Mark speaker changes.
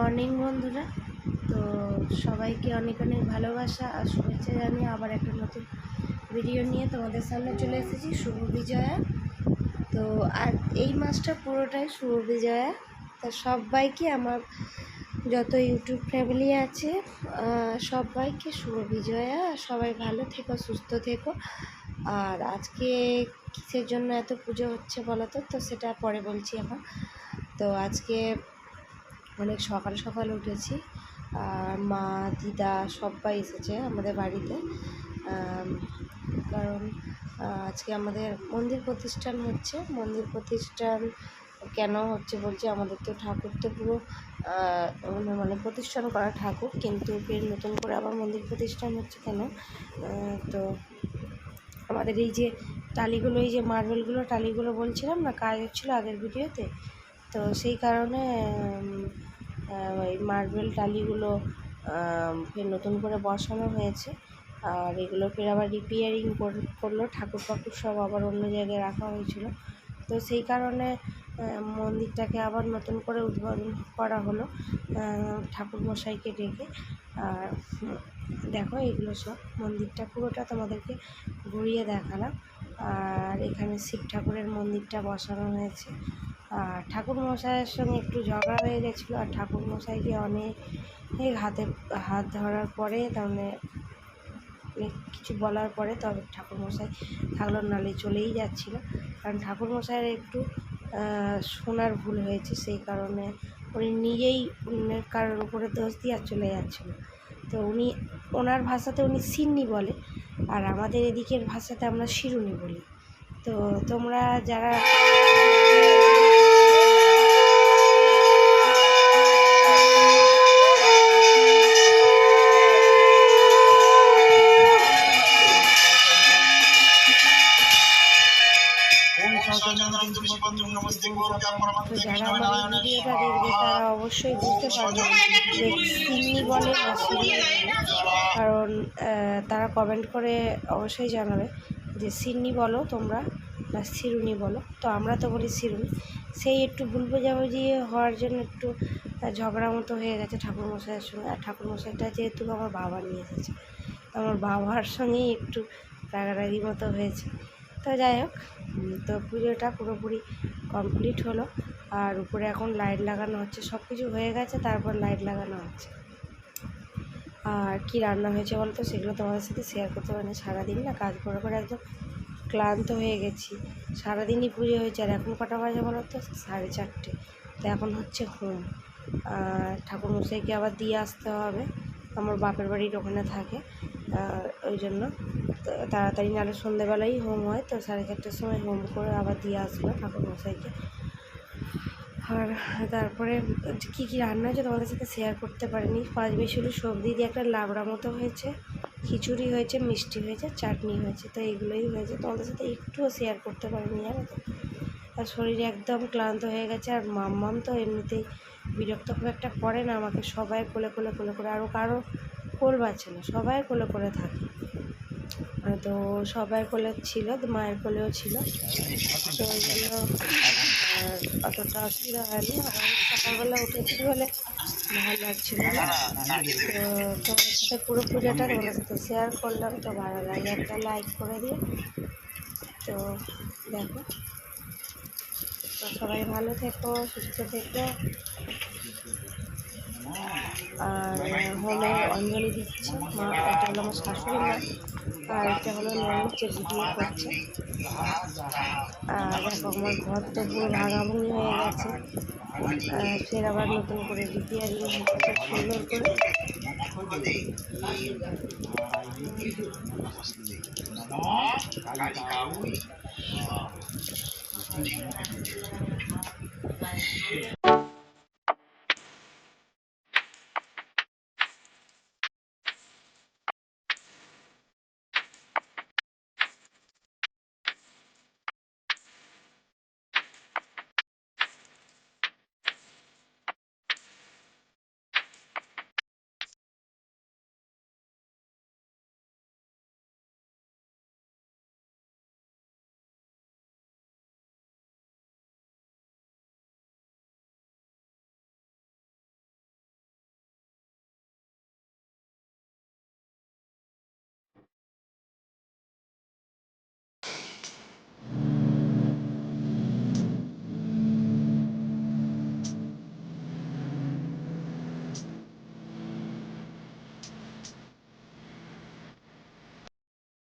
Speaker 1: Morning বন্ধুরা। তো সবাইকে অনেক অনেক ভালোবাসা আর শুভেচ্ছা জানিয়ে আবার একটা নতুন ভিডিও নিয়ে তোমাদের সামনে চলে এসেছি। শুভ বিজয়া। তো আর এই মাসটা পুরোটাই শুভ বিজয়া। তো সবাইকে আমার যত ইউটিউব ফ্যামিলি আছে সবাইকে শুভ বিজয়া। সবাই ভালো থেকো, সুস্থ থেকো। আর আজকে কিসের জন্য এত পুজো হচ্ছে বলো তো সেটা পরে বলছি এখন। তো আজকে অনেক সকাল সকাল উঠেছি, আর মা দিদা সবাই এসেছে আমাদের বাড়িতে। কারণ আজকে আমাদের মন্দির প্রতিষ্ঠান হচ্ছে। মন্দির প্রতিষ্ঠান কেন হচ্ছে বলছি, আমাদের তো ঠাকুর তো পুরো মানে প্রতিষ্ঠান করা ঠাকুর, কিন্তু ফের নতুন করে আবার মন্দির প্রতিষ্ঠান হচ্ছে কেন। তো আমাদের এই যে টালিগুলো, এই যে মার্বেলগুলো টালিগুলো বলছিলাম না, কাজ হচ্ছিলো আগের ভিডিওতে। তো সেই কারণে এই মার্বেল টালিগুলো ফের নতুন করে বসানো হয়েছে। আর এগুলো ফের আবার রিপেয়ারিং করলো, ঠাকুর পাকুর সব আবার অন্য জায়গায় রাখা হয়েছিল। তো সেই কারণে মন্দিরটাকে আবার নতুন করে উদ্বোধন করা হলো ঠাকুর মশাইকে ডেকে। আর দেখো এগুলো সব মন্দিরটা পুরোটা তোমাদেরকে ঘুরিয়ে দেখালাম। আর এখানে শিব ঠাকুরের মন্দিরটা বসানো হয়েছে। আর ঠাকুর মশাইয়ের সঙ্গে একটু ঝগড়া হয়ে গেছিলো, আর ঠাকুর মশাইকে অনেক হাত ধরার পরে তাহলে কিছু বলার পরে তবে ঠাকুর মশাই থাকলো, নালে চলেই যাচ্ছিলো। কারণ ঠাকুর মশাইয়ের একটু শোনার ভুল হয়েছে, সেই কারণে উনি নিজেই কারোর উপরে দোষ দিয়ে চলে যাচ্ছিলো। তো উনি ওনার ভাষাতে উনি সিন্নি বলে, আর আমাদের এদিকের ভাষাতে আমরা শিরুনি বলি। তো তোমরা যারা আমার ভিডিওটা দেখবে তারা অবশ্যই বুঝতে পারবে যে সিন্নি বলে না সিন্নি বলে। কারণ তারা কমেন্ট করে অবশ্যই জানাবে যে সিন্নি বলো তোমরা না শিরুনি বলো। তো আমরা তো বলি শিরুনি। সেই একটু ভুল বোঝাবুঝি হওয়ার জন্য একটু ঝগড়া মতো হয়ে গেছে ঠাকুরমশাইয়ের সঙ্গে। আর ঠাকুরমশাইটা যেহেতু আমার বাবা নিয়ে এসেছে, আমার বাবার সঙ্গেই একটু রাগারাগি মতো হয়েছে। তো যাই হোক, তো পুজোটা পুরোপুরি কমপ্লিট হলো। আর উপরে এখন লাইট লাগানো হচ্ছে, সব কিছু হয়ে গেছে, তারপর লাইট লাগানো হচ্ছে। আর কি রান্না হয়েছে বলো তো, সেগুলো তোমাদের সাথে শেয়ার করতে পারি না। সারাদিন না কাজ করে করে একদম ক্লান্ত হয়ে গেছি। সারাদিনই পুজো হয়েছে, আর এখন কটা বাজে বলো তো, 4:30। তো এখন হচ্ছে হোম। আর ঠাকুরমশাইকে আবার দিয়ে আসতে হবে, আমার বাপের বাড়ির ওখানে থাকে। ওই জন্য তাড়াতাড়ি নাহলে সন্ধ্যেবেলাই হোম হয়। তো 4:30টার সময় হোম করে আবার দিয়ে আসলো ঠাকুরমশাইকে। আর তারপরে কী কী রান্না হয়েছে তোমাদের সাথে শেয়ার করতে পারিনি। 5 বেসুরি সবজি দিয়ে একটা লাবড়া মতো হয়েছে, খিচুড়ি হয়েছে, মিষ্টি হয়েছে, চাটনি হয়েছে। তো এইগুলোই হয়েছে, তোমাদের সাথে একটুও শেয়ার করতে পারিনি জানো তো। আর শরীরে একদম ক্লান্ত হয়ে গেছে। আর মাম্মাম তো এমনিতেই বিরক্ত খুব একটা করে না আমাকে, সবাই কোলে কোলে কোলে করে, আরও কারো কোল বাচ্ছে না, সবাই কোলে কোলে থাকে। তো সবাই কোলে ছিল, মায়ের কোলেও ছিল। তো ওই জন্য অতটা অসুবিধা হয়নি। আর সকালবেলা উঠেছি বলে ভালো লাগছিল না। তো তোমার সাথে পুরো পুজোটা তোমাদের সাথে শেয়ার করলাম। তো ভালো লাগে একটা লাইক করে দিও। তো দেখো, তো সবাই ভালো থেকো, সুস্থ থেকো। আর হোমে অঞ্জলি দিচ্ছে মা, এটা হলো আমার শাশুড়ি মা, আর এটা হলো ননদ যে ভিডিও করছে। আর দেখো আমার ঘর তো পুরো ভাঙাভুঙি হয়ে গেছে, ফের আবার নতুন করে রিপেয়ারিং হচ্ছে সুন্দর করে।